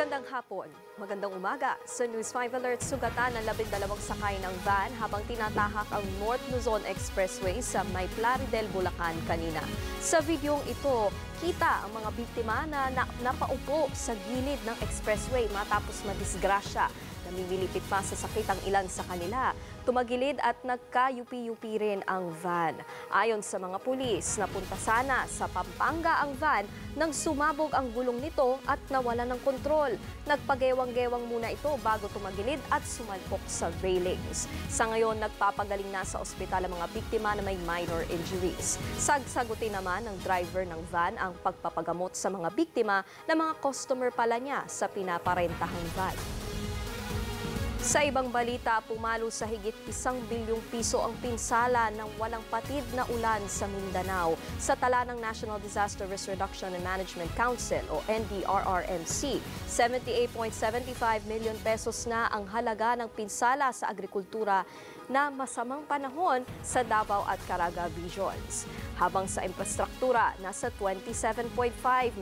Magandang hapon, magandang umaga. Sa News 5 Alert, sugatan ng 12 sakay ng van habang tinatahak ang North Luzon Expressway sa May Plaridel, Bulacan kanina. Sa videong ito, kita ang mga biktima na napaupo sa gilid ng expressway matapos madisgrasya. Namimilipit pa sa sakit ang ilan sa kanila. Tumagilid at nagka-yupi-yupi rin ang van. Ayon sa mga pulis, napunta sana sa Pampanga ang van nang sumabog ang gulong nito at nawala ng kontrol. Nagpagewang-gewang muna ito bago tumagilid at sumalpok sa railings. Sa ngayon, nagpapagaling na sa ospital ang mga biktima na may minor injuries. Sagsagutin naman ng driver ng van ang pagpapagamot sa mga biktima na mga customer pala niya sa pinaparentahang van. Sa ibang balita, pumalo sa higit 1 bilyong piso ang pinsala ng walang patid na ulan sa Mindanao. Sa tala ng National Disaster Risk Reduction and Management Council o NDRRMC, 78.75 million pesos na ang halaga ng pinsala sa agrikultura na masamang panahon sa Davao at Caraga regions. Habang sa infrastruktura, nasa 27.5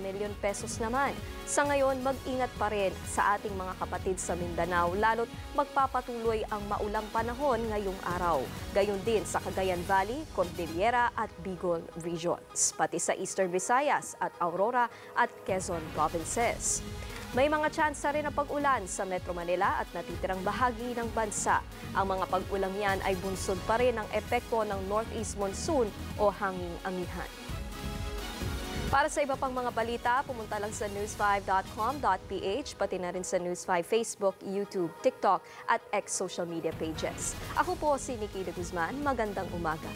million pesos naman. Sa ngayon, mag-ingat pa rin sa ating mga kapatid sa Mindanao, lalo't magpapatuloy ang maulang panahon ngayong araw. Gayon din sa Cagayan Valley, Cordillera at Bicol regions, pati sa Eastern Visayas at Aurora at Quezon provinces. May mga tsansa rin ng pag-ulan sa Metro Manila at natitirang bahagi ng bansa. Ang mga pag-ulang yan ay bunsod pa rin ng epekto ng Northeast Monsoon o hanging amihan. Para sa iba pang mga balita, pumunta lang sa news5.com.ph, pati na rin sa News5 Facebook, YouTube, TikTok at X social media pages. Ako po si Nikki de Guzman. Magandang umaga.